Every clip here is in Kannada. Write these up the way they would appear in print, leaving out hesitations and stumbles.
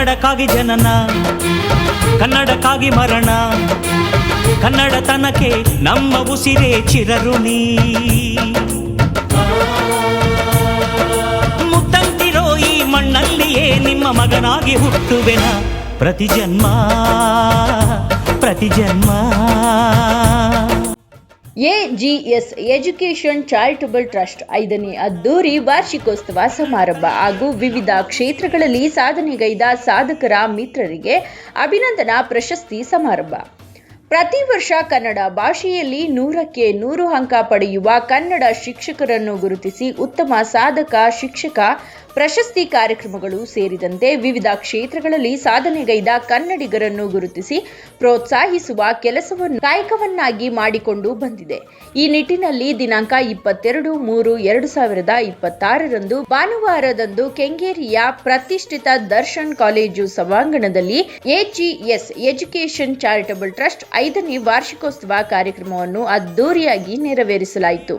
ಕನ್ನಡಕ್ಕಾಗಿ ಜನನ, ಕನ್ನಡಕ್ಕಾಗಿ ಮರಣ, ಕನ್ನಡತನಕ್ಕೆ ನಮ್ಮ ಉಸಿರೇ ಚಿರಋಣಿ. ಮುತ್ತಂತಿರೋ ಈ ಮಣ್ಣಲ್ಲಿಯೇ ನಿಮ್ಮ ಮಗನಾಗಿ ಹುಟ್ಟುವೆನ ಪ್ರತಿ ಜನ್ಮ ಪ್ರತಿ ಜನ್ಮ. ಎಜಿಎಸ್ ಎಜುಕೇಷನ್ ಚಾರಿಟಬಲ್ ಟ್ರಸ್ಟ್ 5ನೇ ಅದ್ದೂರಿ ವಾರ್ಷಿಕೋತ್ಸವ ಸಮಾರಂಭ ಹಾಗೂ ವಿವಿಧ ಕ್ಷೇತ್ರಗಳಲ್ಲಿ ಸಾಧನೆಗೈದ ಸಾಧಕರ ಮಿತ್ರರಿಗೆ ಅಭಿನಂದನಾ ಪ್ರಶಸ್ತಿ ಸಮಾರಂಭ. ಪ್ರತಿ ವರ್ಷ ಕನ್ನಡ ಭಾಷೆಯಲ್ಲಿ 100ಕ್ಕೆ 100 ಅಂಕ ಪಡೆಯುವ ಕನ್ನಡ ಶಿಕ್ಷಕರನ್ನು ಗುರುತಿಸಿ ಉತ್ತಮ ಸಾಧಕ ಶಿಕ್ಷಕ ಪ್ರಶಸ್ತಿ ಕಾರ್ಯಕ್ರಮಗಳು ಸೇರಿದಂತೆ ವಿವಿಧ ಕ್ಷೇತ್ರಗಳಲ್ಲಿ ಸಾಧನೆಗೈದ ಕನ್ನಡಿಗರನ್ನು ಗುರುತಿಸಿ ಪ್ರೋತ್ಸಾಹಿಸುವ ಕೆಲಸವನ್ನು ಕಾಯಕವನ್ನಾಗಿ ಮಾಡಿಕೊಂಡು ಬಂದಿದೆ. ಈ ನಿಟ್ಟಿನಲ್ಲಿ ದಿನಾಂಕ 22/3/2026 ಭಾನುವಾರದಂದು ಕೆಂಗೇರಿಯ ಪ್ರತಿಷ್ಠಿತ ದರ್ಶನ್ ಕಾಲೇಜು ಸಭಾಂಗಣದಲ್ಲಿ ಎಜಿಎಸ್ ಎಜುಕೇಷನ್ ಚಾರಿಟಬಲ್ ಟ್ರಸ್ಟ್ 5ನೇ ವಾರ್ಷಿಕೋತ್ಸವ ಕಾರ್ಯಕ್ರಮವನ್ನು ಅದ್ದೂರಿಯಾಗಿ ನೆರವೇರಿಸಲಾಯಿತು.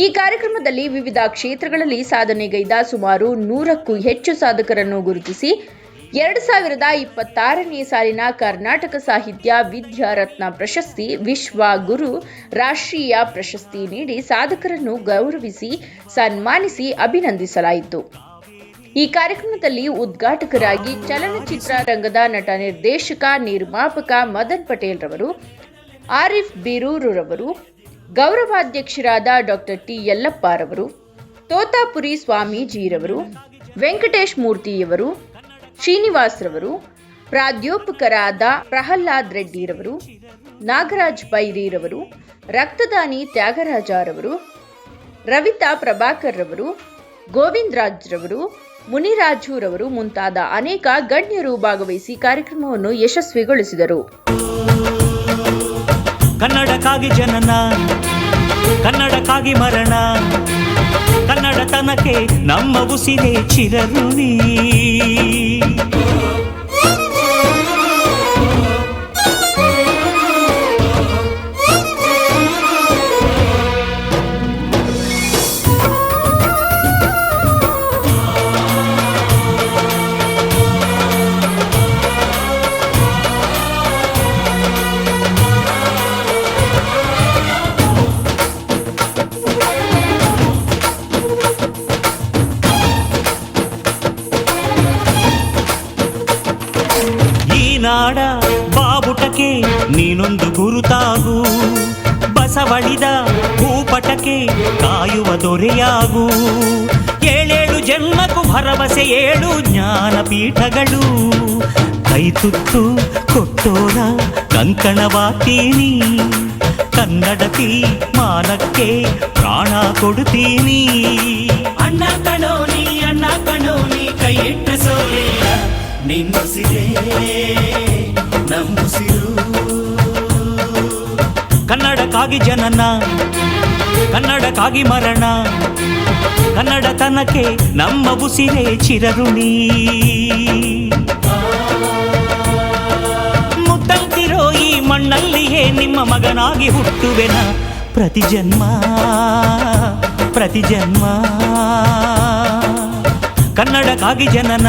ಈ ಕಾರ್ಯಕ್ರಮದಲ್ಲಿ ವಿವಿಧ ಕ್ಷೇತ್ರಗಳಲ್ಲಿ ಸಾಧನೆಗೈದ ಸುಮಾರು 100ಕ್ಕೂ ಹೆಚ್ಚು ಸಾಧಕರನ್ನು ಗುರುತಿಸಿ 2026ನೇ ಸಾಲಿನ ಕರ್ನಾಟಕ ಸಾಹಿತ್ಯ ವಿದ್ಯಾರತ್ನ ಪ್ರಶಸ್ತಿ, ವಿಶ್ವ ಗುರು ರಾಷ್ಟ್ರೀಯ ಪ್ರಶಸ್ತಿ ನೀಡಿ ಸಾಧಕರನ್ನು ಗೌರವಿಸಿ ಸನ್ಮಾನಿಸಿ ಅಭಿನಂದಿಸಲಾಯಿತು. ಈ ಕಾರ್ಯಕ್ರಮದಲ್ಲಿ ಉದ್ಘಾಟಕರಾಗಿ ಚಲನಚಿತ್ರ ರಂಗದ ನಟ, ನಿರ್ದೇಶಕ, ನಿರ್ಮಾಪಕ ಮದನ್ ಪಟೇಲ್ ರವರು, ಆರಿಫ್ ಬೀರೂರು ರವರು, ಗೌರವಾಧ್ಯಕ್ಷರಾದ ಡಾಕ್ಟರ್ ಟಿ ಯಲ್ಲಪ್ಪ ರವರು, ತೋತಾಪುರಿ ಸ್ವಾಮೀಜಿರವರು, ವೆಂಕಟೇಶ್ ಮೂರ್ತಿಯವರು, ಶ್ರೀನಿವಾಸ್ ರವರು, ಪ್ರಾಧ್ಯಾಪಕರಾದ ಪ್ರಹ್ಲಾದ್ ರೆಡ್ಡಿರವರು, ನಾಗರಾಜ್ ಬೈರಿರವರು, ರಕ್ತದಾನಿ ತ್ಯಾಗರಾಜರವರು, ರವಿತಾ ಪ್ರಭಾಕರ್ ರವರು, ಗೋವಿಂದ್ ರಾಜ್ ರವರು, ಮುನಿರಾಜು ರವರು ಮುಂತಾದ ಅನೇಕ ಗಣ್ಯರು ಭಾಗವಹಿಸಿ ಕಾರ್ಯಕ್ರಮವನ್ನು ಯಶಸ್ವಿಗೊಳಿಸಿದರು. ಕನ್ನಡಕ್ಕಾಗಿ ಜನನ, ಕನ್ನಡಕ್ಕಾಗಿ ಮರಣ, ಕನ್ನಡತನಕ್ಕೆ ನಮ್ಮ ಉಸಿರೇ ಚಿರಋಣಿ. ನಾಡ ಬಾವುಟಕ್ಕೆ ನೀನೊಂದು ಗುರುತಾಗು, ಬಸವಳಿದ ಭೂಪಟಕ್ಕೆ ಕಾಯುವ ದೊರೆಯಾಗು. 7 ಜನ್ಮಕ್ಕೂ ಭರವಸೆ 7 ಜ್ಞಾನಪೀಠಗಳು. ಕೈ ತುತ್ತು ಕೊಟ್ಟೋರ ಕಂಕಣವಾಗ್ತೀನಿ, ಕನ್ನಡತಿ ಮಾನಕ್ಕೆ ಪ್ರಾಣ ಕೊಡುತ್ತೀನಿ. ಅಣ್ಣ ಕಣೋನಿ ಅಣ್ಣ ಕಣೋನಿ ಕೈ ಇಟ್ಟ ಸೋಲಿಲ್ಲ ನಿನ್ನುಸಿರೇ ನಮ್ಮುಸಿರು. ಕನ್ನಡಕ್ಕಾಗಿ ಜನನ, ಕನ್ನಡಕ್ಕಾಗಿ ಮರಣ, ಕನ್ನಡತನಕ್ಕೆ ನಮ್ಮ ಉಸಿರೇ ಚಿರಋಣಿ. ಮುತ್ತಂತಿರೋ ಈ ಮಣ್ಣಲ್ಲಿಯೇ ನಿಮ್ಮ ಮಗನಾಗಿ ಹುಟ್ಟುವೆನ ಪ್ರತಿ ಜನ್ಮ ಪ್ರತಿ ಜನ್ಮ. ಕನ್ನಡಕ್ಕಾಗಿ ಜನನ,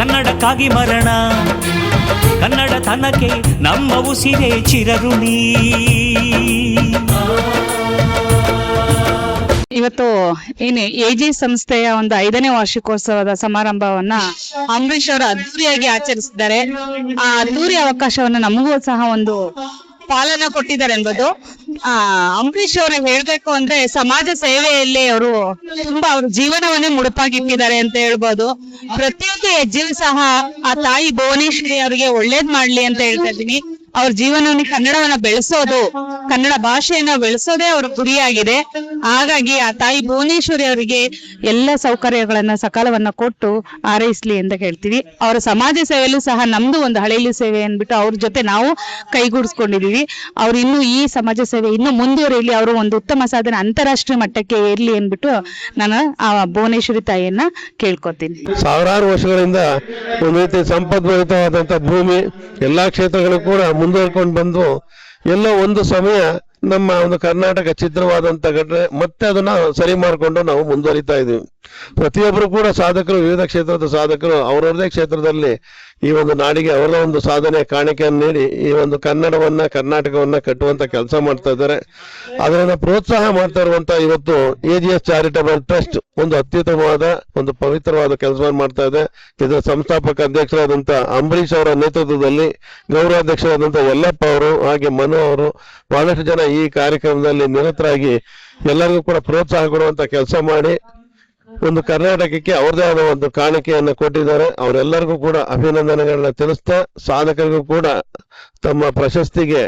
ಕನ್ನಡಕ್ಕಾಗಿ ಮರಣ, ಕನ್ನಡತನಕ್ಕೆ ನಮ್ಮ ಉಸಿರೇ ಚಿರಋಣಿ. ಇವತ್ತು ಏನು ಎಜಿ ಸಂಸ್ಥೆಯ ಒಂದು 5ನೇ ವಾರ್ಷಿಕೋತ್ಸವದ ಸಮಾರಂಭವನ್ನ ಅಂಬರೀಶ್ ಅವರು ಅದ್ದೂರಿಯಾಗಿ ಆಚರಿಸಿದ್ದಾರೆ. ಆ ಅದ್ದೂರಿ ಅವಕಾಶವನ್ನ ನಮಗೂ ಸಹ ಒಂದು ಪಾಲನ ಕೊಟ್ಟಿದ್ದಾರೆ ಅನ್ಬೋದು. ಅಂಬರೀಶ್ ಅವರು ಹೇಳ್ಬೇಕು ಅಂದ್ರೆ ಸಮಾಜ ಸೇವೆಯಲ್ಲಿ ಅವರು ತುಂಬಾ ಅವ್ರ ಜೀವನವನ್ನೇ ಮುಡುಪಾಗಿಟ್ಟಿದ್ದಾರೆ ಅಂತ ಹೇಳ್ಬೋದು. ಪ್ರತಿಯೊಂದು ಹೆಜ್ಜೆಯೂ ಸಹ ಆ ತಾಯಿ ಭುವನೇಶ್ವರಿ ಅವರಿಗೆ ಒಳ್ಳೇದ್ ಮಾಡ್ಲಿ ಅಂತ ಹೇಳ್ತಾ ಇದ್ದೀನಿ. ಅವ್ರ ಜೀವನವನ್ನು ಕನ್ನಡವನ್ನ ಬೆಳೆಸೋದು, ಕನ್ನಡ ಭಾಷೆಯನ್ನ ಬೆಳೆಸೋದೇ ಅವ್ರ ಗುರಿಯಾಗಿದೆ. ಹಾಗಾಗಿ ಆ ತಾಯಿ ಭುವನೇಶ್ವರಿ ಅವರಿಗೆ ಎಲ್ಲ ಸೌಕರ್ಯಗಳನ್ನ ಸಕಾಲವನ್ನ ಕೊಟ್ಟು ಹಾರೈಸ್ಲಿ ಅಂತ ಹೇಳ್ತೀವಿ. ಅವರ ಸಮಾಜ ಸೇವೆಯಲ್ಲೂ ಸಹ ನಮ್ದು ಒಂದು ಹಳೆಯಲ್ಲಿ ಸೇವೆ ಅಂದ್ಬಿಟ್ಟು ಅವ್ರ ಜೊತೆ ನಾವು ಕೈಗೂಡಿಸ್ಕೊಂಡಿದೀವಿ. ಅವ್ರು ಇನ್ನು ಈ ಸಮಾಜ ಸೇವೆ ಇನ್ನು ಮುಂದುವರಿಯಲಿ, ಅವರು ಒಂದು ಉತ್ತಮ ಸಾಧನೆ ಅಂತಾರಾಷ್ಟ್ರೀಯ ಮಟ್ಟಕ್ಕೆ ಇರ್ಲಿ ಅಂದ್ಬಿಟ್ಟು ನಾನು ಆ ಭುವನೇಶ್ವರಿ ತಾಯಿಯನ್ನ ಕೇಳ್ಕೊತೀನಿ. ಸಾವಿರಾರು ವರ್ಷಗಳಿಂದ ಒಂದು ರೀತಿ ಸಂಪದ್ಭರಿತವಾದಂತಹ ಭೂಮಿ ಎಲ್ಲಾ ಕ್ಷೇತ್ರಗಳು ಕೂಡ ಮುಂದುವರ್ಕೊಂಡು ಬಂದು ಎಲ್ಲೋ ಒಂದು ಸಮಯ ನಮ್ಮ ಒಂದು ಕರ್ನಾಟಕ ಚಿತ್ರವಾದಂತ ಘಟನೆ ಮತ್ತೆ ಅದನ್ನ ಸರಿ ಮಾಡಿಕೊಂಡು ನಾವು ಮುಂದುವರಿತಾ ಇದೀವಿ. ಪ್ರತಿಯೊಬ್ಬರು ಕೂಡ ಸಾಧಕರು, ವಿವಿಧ ಕ್ಷೇತ್ರದ ಸಾಧಕರು ಅವರವರದೇ ಕ್ಷೇತ್ರದಲ್ಲಿ ಈ ಒಂದು ನಾಡಿಗೆ ಅವರ ಒಂದು ಸಾಧನೆ ಕಾಣಿಕೆಯನ್ನು ನೀಡಿ ಈ ಒಂದು ಕನ್ನಡವನ್ನ, ಕರ್ನಾಟಕವನ್ನ ಕಟ್ಟುವಂತ ಕೆಲಸ ಮಾಡ್ತಾ ಇದ್ದಾರೆ. ಅದನ್ನ ಪ್ರೋತ್ಸಾಹ ಮಾಡ್ತಾ ಇರುವಂತ ಇವತ್ತು AGS ಚಾರಿಟಬಲ್ ಟ್ರಸ್ಟ್ ಒಂದು ಅತ್ಯುತ್ತಮವಾದ ಒಂದು ಪವಿತ್ರವಾದ ಕೆಲಸವನ್ನು ಮಾಡ್ತಾ ಇದೆ. ಇದರ ಸಂಸ್ಥಾಪಕ ಅಧ್ಯಕ್ಷರಾದಂತ ಅಂಬರೀಶ್ ಅವರ ನೇತೃತ್ವದಲ್ಲಿ ಗೌರವಾಧ್ಯಕ್ಷರಾದಂತ ಯಲ್ಲಪ್ಪ ಅವರು ಹಾಗೆ ಮನು ಅವರು ಬಹಳಷ್ಟು ಜನ ಈ ಕಾರ್ಯಕ್ರಮದಲ್ಲಿ ನಿರತರಾಗಿ ಎಲ್ಲರಿಗೂ ಕೂಡ ಪ್ರೋತ್ಸಾಹ ಕೊಡುವಂತ ಕೆಲಸ ಮಾಡಿ ಒಂದು ಕರ್ನಾಟಕಕ್ಕೆ ಅವ್ರದೇ ಆದ ಒಂದು ಕಾಣಿಕೆಯನ್ನು ಕೊಟ್ಟಿದ್ದಾರೆ. ಅವರೆಲ್ಲರಿಗೂ ಕೂಡ ಅಭಿನಂದನೆಗಳನ್ನ ತಿಳಿಸ್ತಾ, ಸಾಧಕರಿಗೂ ಕೂಡ ತಮ್ಮ ಪ್ರಶಸ್ತಿಗೆ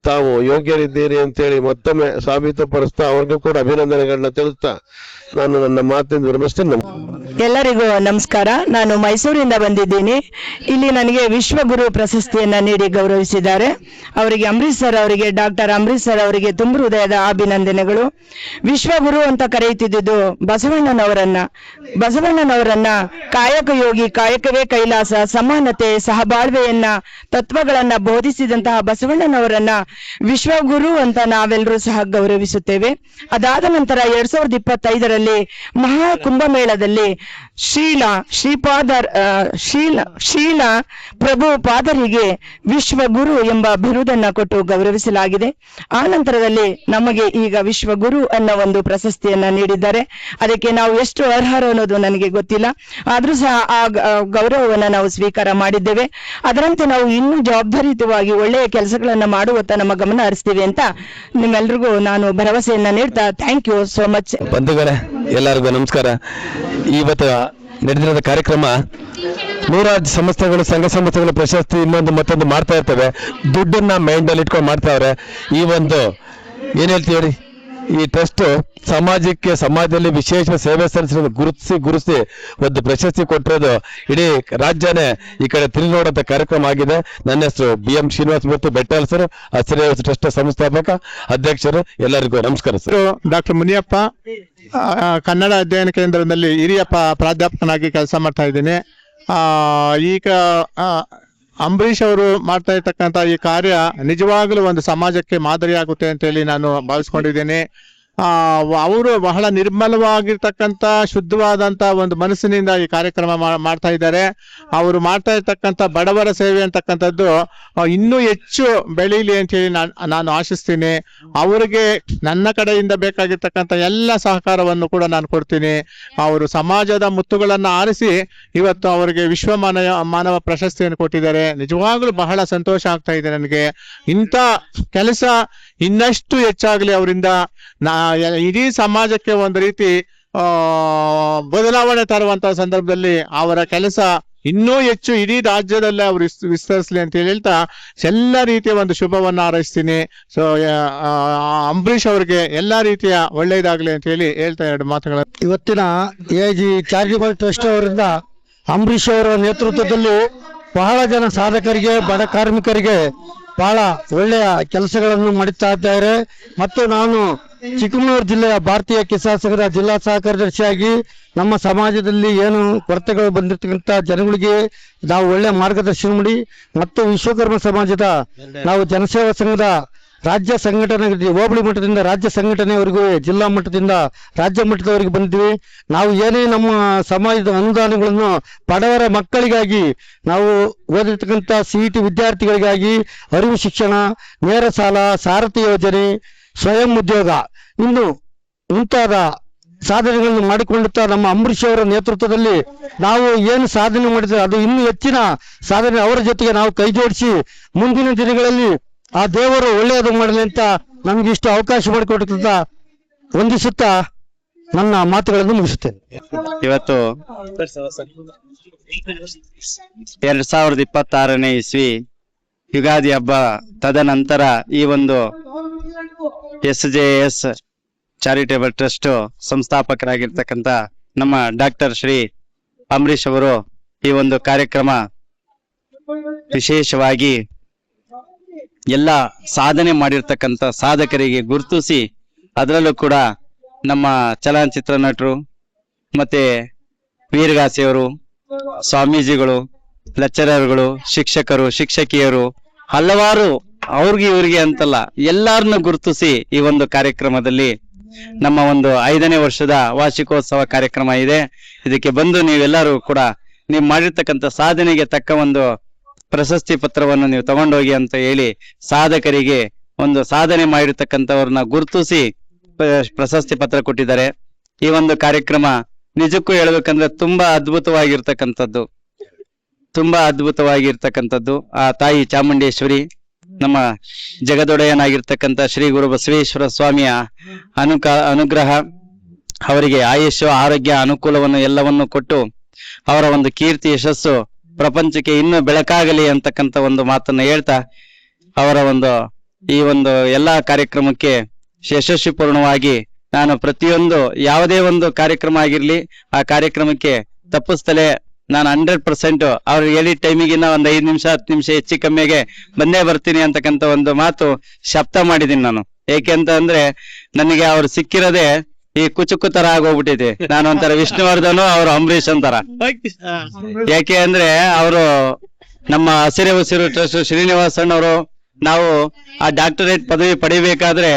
ತಾವು ಯೋಗ್ಯರಿದ್ದೀರಿ ಅಂತೇಳಿ ಮತ್ತೊಮ್ಮೆ ಸಾಬೀತುಪಡಿಸ್ತಾ ಅವ್ರಿಗೂ ಕೂಡ ಅಭಿನಂದನೆಗಳನ್ನ ತಿಳಿಸ್ತಾ ನಾನು ನನ್ನ ಮಾತಿನ ವಿರಮಿಸ್ತೇನೆ. ಎಲ್ಲರಿಗೂ ನಮಸ್ಕಾರ. ನಾನು ಮೈಸೂರಿಂದ ಬಂದಿದ್ದೀನಿ. ಇಲ್ಲಿ ನನಗೆ ವಿಶ್ವಗುರು ಪ್ರಶಸ್ತಿಯನ್ನ ನೀಡಿ ಗೌರವಿಸಿದ್ದಾರೆ. ಅವರಿಗೆ ಅಂಬರೀಶ್ ಸರ್ ಅವರಿಗೆ, ಡಾಕ್ಟರ್ ಅಂಬರೀಶ್ ಸರ್ ಅವರಿಗೆ ತುಂಬ ಹೃದಯದ ಅಭಿನಂದನೆಗಳು. ವಿಶ್ವಗುರು ಅಂತ ಕರೆಯುತ್ತಿದ್ದುದು ಬಸವಣ್ಣನವರನ್ನ ಕಾಯಕ ಯೋಗಿ, ಕಾಯಕವೇ ಕೈಲಾಸ, ಸಮಾನತೆ, ಸಹಬಾಳ್ವೆಯನ್ನ, ತತ್ವಗಳನ್ನ ಬೋಧಿಸಿದಂತಹ ಬಸವಣ್ಣನವರನ್ನ ವಿಶ್ವಗುರು ಅಂತ ನಾವೆಲ್ಲರೂ ಸಹ ಗೌರವಿಸುತ್ತೇವೆ. ಅದಾದ ನಂತರ 2025ರಲ್ಲಿ ಮಹಾ ಕುಂಭಮೇಳದಲ್ಲಿ ಶೀಲ ಪ್ರಭು ಪಾದರಿಗೆ ವಿಶ್ವಗುರು ಎಂಬ ಬಿರುದನ್ನ ಕೊಟ್ಟು ಗೌರವಿಸಲಾಗಿದೆ. ಆ ನಂತರದಲ್ಲಿ ನಮಗೆ ಈಗ ವಿಶ್ವಗುರು ಅನ್ನೋ ಒಂದು ಪ್ರಶಸ್ತಿಯನ್ನ ನೀಡಿದ್ದಾರೆ. ಅದಕ್ಕೆ ನಾವು ಎಷ್ಟು ಅರ್ಹರು ಅನ್ನೋದು ನನಗೆ ಗೊತ್ತಿಲ್ಲ, ಆದ್ರೂ ಸಹ ಆ ಗೌರವವನ್ನ ನಾವು ಸ್ವೀಕಾರ ಮಾಡಿದ್ದೇವೆ. ಅದರಂತೆ ನಾವು ಇನ್ನೂ ಜವಾಬ್ದಾರಿಯುತವಾಗಿ ಒಳ್ಳೆಯ ಕೆಲಸಗಳನ್ನ ಮಾಡುವತ್ತ ನಮ್ಮ ಗಮನ ಹರಿಸ್ತೀವಿ ಅಂತ ನಿಮ್ಮೆಲ್ರಿಗೂ ನಾನು ಭರವಸೆಯನ್ನ ನೀಡ್ತಾ ಥ್ಯಾಂಕ್ ಯು ಸೋ ಮಚ್. ಬಂಧುಗಳೇ, ಎಲ್ಲರಿಗೂ ನಮಸ್ಕಾರ. ಇವತ್ತು ನಡೆದಿರೋ ಕಾರ್ಯಕ್ರಮ ನೂರಾರು ಸಂಸ್ಥೆಗಳು, ಸಂಘ ಸಂಸ್ಥೆಗಳು ಪ್ರಶಸ್ತಿ ಇನ್ನೊಂದು ಮತ್ತೊಂದು ಮಾಡ್ತಾ ಇರ್ತವೆ. ದುಡ್ಡನ್ನ ಮೈಂಡ್ ಅಲ್ಲಿ ಇಟ್ಕೊಂಡು ಮಾಡ್ತಾವ್ರೆ. ಈ ಒಂದು ಏನ್ ಹೇಳ್ತೀವಿ, ಈ ಟ್ರಸ್ಟ್ ಸಮಾಜದಲ್ಲಿ ವಿಶೇಷ ಸೇವೆ ಸಲ್ಲಿಸಿರೋದು ಗುರುತಿಸಿ ಒಂದು ಪ್ರಶಸ್ತಿ ಕೊಟ್ಟಿರೋದು ಇಡೀ ರಾಜ್ಯನೇ ಈ ಕಡೆ ತಿರುಗಿ ನೋಡೋಂಥ ಕಾರ್ಯಕ್ರಮ ಆಗಿದೆ. ನನ್ನ ಹೆಸರು BM ಶ್ರೀನಿವಾಸ್ ಮತ್ತು ಬೆಟ್ಟಲ್ ಸರ್, ಹಸಿರು ಟ್ರಸ್ಟ್ ಸಂಸ್ಥಾಪಕ ಅಧ್ಯಕ್ಷರು. ಎಲ್ಲರಿಗೂ ನಮಸ್ಕಾರ ಸರ್. ಡಾಕ್ಟರ್ ಮುನಿಯಪ್ಪ, ಕನ್ನಡ ಅಧ್ಯಯನ ಕೇಂದ್ರದಲ್ಲಿ ಹಿರಿಯ ಪ್ರಾಧ್ಯಾಪಕನಾಗಿ ಕೆಲಸ ಮಾಡ್ತಾ ಇದ್ದೀನಿ. ಈಗ ಅಂಬರೀಶ್ ಅವರು ಮಾಡ್ತಾ ಇರ್ತಕ್ಕಂಥ ಈ ಕಾರ್ಯ ನಿಜವಾಗಲೂ ಒಂದು ಸಮಾಜಕ್ಕೆ ಮಾದರಿಯಾಗುತ್ತೆ ಅಂತೇಳಿ ನಾನು ಭಾವಿಸ್ಕೊಂಡಿದ್ದೇನೆ. ಅವರು ಬಹಳ ನಿರ್ಮಲವಾಗಿರ್ತಕ್ಕಂಥ ಶುದ್ಧವಾದಂಥ ಒಂದು ಮನಸ್ಸಿನಿಂದ ಈ ಕಾರ್ಯಕ್ರಮ ಮಾಡ್ತಾ ಇದ್ದಾರೆ. ಅವರು ಮಾಡ್ತಾ ಇರ್ತಕ್ಕಂಥ ಬಡವರ ಸೇವೆ ಅಂತಕ್ಕಂಥದ್ದು ಇನ್ನೂ ಹೆಚ್ಚು ಬೆಳೀಲಿ ಅಂತೇಳಿ ನಾನು ಆಶಿಸ್ತೀನಿ. ಅವರಿಗೆ ನನ್ನ ಕಡೆಯಿಂದ ಬೇಕಾಗಿರ್ತಕ್ಕಂಥ ಎಲ್ಲ ಸಹಕಾರವನ್ನು ಕೂಡ ನಾನು ಕೊಡ್ತೀನಿ. ಅವರು ಸಮಾಜದ ಮುತ್ತುಗಳನ್ನು ಆರಿಸಿ ಇವತ್ತು ಅವರಿಗೆ ಮಾನವ ಪ್ರಶಸ್ತಿಯನ್ನು ಕೊಟ್ಟಿದ್ದಾರೆ. ನಿಜವಾಗ್ಲೂ ಬಹಳ ಸಂತೋಷ ಆಗ್ತಾ ಇದೆ ನನಗೆ. ಇಂಥ ಕೆಲಸ ಇನ್ನಷ್ಟು ಹೆಚ್ಚಾಗಲಿ ಅವರಿಂದ. ಇಡೀ ಸಮಾಜಕ್ಕೆ ಒಂದು ರೀತಿ ಬದಲಾವಣೆ ತರುವಂತಹ ಸಂದರ್ಭದಲ್ಲಿ ಅವರ ಕೆಲಸ ಇನ್ನೂ ಹೆಚ್ಚು ಇಡೀ ರಾಜ್ಯದಲ್ಲೇ ಅವರು ವಿಸ್ತರಿಸಲಿ ಅಂತ ಹೇಳ್ತಾ ಎಲ್ಲ ರೀತಿಯ ಒಂದು ಶುಭವನ್ನ ಹಾರೈಸ್ತೀನಿ. ಸೊ ಅಂಬರೀಶ್ ಅವರಿಗೆ ಎಲ್ಲಾ ರೀತಿಯ ಒಳ್ಳೆಯದಾಗ್ಲಿ ಅಂತ ಹೇಳಿ ಹೇಳ್ತಾ ಎರಡು ಮಾತುಗಳ. ಇವತ್ತಿನ AG ಚಾರಿಟಬಲ್ ಟ್ರಸ್ಟ್ ಅವರಿಂದ ಅಂಬರೀಶ್ ಅವರ ನೇತೃತ್ವದಲ್ಲಿ ಬಹಳ ಜನ ಸಾಧಕರಿಗೆ, ಬಡ ಕಾರ್ಮಿಕರಿಗೆ ಬಹಳ ಒಳ್ಳೆಯ ಕೆಲಸಗಳನ್ನು ಮಾಡುತ್ತಾ ಇದ್ದಾರೆ. ಮತ್ತು ನಾನು ಚಿಕ್ಕಮಗಳೂರು ಜಿಲ್ಲೆಯ ಭಾರತೀಯ ಕಿಸಾನ್ ಸಂಘದ ಜಿಲ್ಲಾ ಸಹ ಕಾರ್ಯದರ್ಶಿಯಾಗಿ ನಮ್ಮ ಸಮಾಜದಲ್ಲಿ ಏನು ಕೊರತೆಗಳು ಬಂದಿರತಕ್ಕಂಥ ಜನಗಳಿಗೆ ನಾವು ಒಳ್ಳೆ ಮಾರ್ಗದರ್ಶನ ಮಾಡಿ ಮತ್ತು ವಿಶ್ವಕರ್ಮ ಸಮಾಜದ ನಾವು ಜನಸೇವಾ ಸಂಘದ ರಾಜ್ಯ ಸಂಘಟನೆ, ಹೋಬಳಿ ಮಟ್ಟದಿಂದ ರಾಜ್ಯ ಸಂಘಟನೆವರೆಗೂ, ಜಿಲ್ಲಾ ಮಟ್ಟದಿಂದ ರಾಜ್ಯ ಮಟ್ಟದವರೆಗೆ ಬಂದಿದ್ವಿ. ನಾವು ಏನೇ ನಮ್ಮ ಸಮಾಜದ ಅನುದಾನಗಳನ್ನು ಬಡವರ ಮಕ್ಕಳಿಗಾಗಿ, ನಾವು ಓದಿರ್ತಕ್ಕಂಥ CET ವಿದ್ಯಾರ್ಥಿಗಳಿಗಾಗಿ ಅರಿವು ಶಿಕ್ಷಣ, ನೇರ ಸಾಲ, ಸಾರಥಿ ಯೋಜನೆ, ಸ್ವಯಂ ಉದ್ಯೋಗ, ಇನ್ನು ಮುಂತಾದ ಸಾಧನೆಗಳನ್ನು ಮಾಡಿಕೊಳ್ಳುತ್ತಾ ನಮ್ಮ ಅಂಬರೀಶ್ ಅವರ ನೇತೃತ್ವದಲ್ಲಿ ನಾವು ಏನು ಸಾಧನೆ ಮಾಡಿದ್ರೆ ಅದು ಇನ್ನೂ ಹೆಚ್ಚಿನ ಸಾಧನೆ ಅವರ ಜೊತೆಗೆ ನಾವು ಕೈ ಜೋಡಿಸಿ ಮುಂದಿನ ದಿನಗಳಲ್ಲಿ ಆ ದೇವರು ಒಳ್ಳೆಯದು ಮಾಡಲಿ ಅಂತ ನಮ್ಗೆ ಇಷ್ಟು ಅವಕಾಶ ಮಾಡಿಕೊಡುತ್ತ ವಂದಿಸುತ್ತಾ ನನ್ನ ಮಾತುಗಳನ್ನು ಮುಗಿಸುತ್ತೇನೆ. ಇವತ್ತು 2026ನೇ ಇಸ್ವಿ ಯುಗಾದಿ ಹಬ್ಬ ತದನಂತರ ಈ ಒಂದು SJS ಚಾರಿಟೇಬಲ್ ಟ್ರಸ್ಟ್ ಸಂಸ್ಥಾಪಕರಾಗಿರ್ತಕ್ಕಂಥ ನಮ್ಮ ಡಾಕ್ಟರ್ ಶ್ರೀ ಅಂಬರೀಶ್ ಅವರು ಈ ಒಂದು ಕಾರ್ಯಕ್ರಮ ವಿಶೇಷವಾಗಿ ಎಲ್ಲ ಸಾಧನೆ ಮಾಡಿರ್ತಕ್ಕಂಥ ಸಾಧಕರಿಗೆ ಗುರುತಿಸಿ, ಅದರಲ್ಲೂ ಕೂಡ ನಮ್ಮ ಚಲನಚಿತ್ರ ನಟರು ಮತ್ತೆ ವೀರಗಾಸೆಯವರು, ಸ್ವಾಮೀಜಿಗಳು, ಲೆಕ್ಚರರ್ಗಳು, ಶಿಕ್ಷಕರು, ಶಿಕ್ಷಕಿಯರು, ಹಲವಾರು ಅವ್ರಿಗೆ ಇವ್ರಿಗೆ ಅಂತಲ್ಲ, ಎಲ್ಲಾರನ್ನು ಗುರುತಿಸಿ ಈ ಒಂದು ಕಾರ್ಯಕ್ರಮದಲ್ಲಿ ನಮ್ಮ ಒಂದು 5ನೇ ವರ್ಷದ ವಾರ್ಷಿಕೋತ್ಸವ ಕಾರ್ಯಕ್ರಮ ಇದೆ. ಇದಕ್ಕೆ ಬಂದು ನೀವೆಲ್ಲರೂ ಕೂಡ ನೀವು ಮಾಡಿರ್ತಕ್ಕಂಥ ಸಾಧನೆಗೆ ತಕ್ಕ ಒಂದು ಪ್ರಶಸ್ತಿ ಪತ್ರವನ್ನು ನೀವು ತಗೊಂಡೋಗಿ ಅಂತ ಹೇಳಿ ಸಾಧಕರಿಗೆ ಒಂದು ಸಾಧನೆ ಮಾಡಿರ್ತಕ್ಕಂಥವ್ರನ್ನ ಗುರುತಿಸಿ ಪ್ರಶಸ್ತಿ ಪತ್ರ ಕೊಟ್ಟಿದ್ದಾರೆ. ಈ ಒಂದು ಕಾರ್ಯಕ್ರಮ ನಿಜಕ್ಕೂ ಹೇಳ್ಬೇಕಂದ್ರೆ ತುಂಬಾ ಅದ್ಭುತವಾಗಿರ್ತಕ್ಕಂಥದ್ದು. ಆ ತಾಯಿ ಚಾಮುಂಡೇಶ್ವರಿ, ನಮ್ಮ ಜಗದೊಡೆಯನಾಗಿರ್ತಕ್ಕಂಥ ಶ್ರೀ ಗುರು ಬಸವೇಶ್ವರ ಸ್ವಾಮಿಯ ಅನುಗ್ರಹ, ಅವರಿಗೆ ಆಯುಷ್ಯ, ಆರೋಗ್ಯ, ಅನುಕೂಲವನ್ನು ಎಲ್ಲವನ್ನು ಕೊಟ್ಟು ಅವರ ಒಂದು ಕೀರ್ತಿ ಯಶಸ್ಸು ಪ್ರಪಂಚಕ್ಕೆ ಇನ್ನೂ ಬೆಳಕಾಗಲಿ ಅಂತಕ್ಕಂಥ ಒಂದು ಮಾತನ್ನ ಹೇಳ್ತಾ, ಅವರ ಒಂದು ಈ ಒಂದು ಎಲ್ಲಾ ಕಾರ್ಯಕ್ರಮಕ್ಕೆ ಯಶಸ್ವಿಪೂರ್ಣವಾಗಿ ನಾನು ಪ್ರತಿಯೊಂದು ಯಾವುದೇ ಒಂದು ಕಾರ್ಯಕ್ರಮ ಆಗಿರ್ಲಿ ಆ ಕಾರ್ಯಕ್ರಮಕ್ಕೆ ತಪ್ಪಿಸ್ತಲೇ ನಾನು 100% ಅವ್ರು ಹೇಳಿದ ಟೈಮಿಗಿನ್ನ ಒಂದು 5 ನಿಮಿಷ 10 ನಿಮಿಷ ಹೆಚ್ಚು ಕಮ್ಮಿಗೆ ಬಂದೇ ಬರ್ತೀನಿ ಅಂತಕ್ಕಂಥ ಒಂದು ಮಾತು ಶಬ್ದ ಮಾಡಿದೀನಿ ನಾನು. ಏಕೆ ಅಂತ ಅಂದ್ರೆ ನನಗೆ ಅವ್ರು ಸಿಕ್ಕಿರೋದೇ ಈ ಕುಚುಕು ತರ ಆಗೋಗ್ಬಿಟ್ಟಿದೆ. ನಾನು ಒಂಥರ ವಿಷ್ಣುವರ್ಧನ್, ಅವ್ರು ಅಂಬರೀಷ್ ಅಂತಾರ. ಯಾಕೆ ಅಂದ್ರೆ ಅವರು ನಮ್ಮ ಹಸಿರೆ ಉಸಿರು ಟ್ರಸ್ಟ್ ಶ್ರೀನಿವಾಸ್ ಅಣ್ಣವರು, ನಾವು ಆ ಡಾಕ್ಟರೇಟ್ ಪದವಿ ಪಡಿಬೇಕಾದ್ರೆ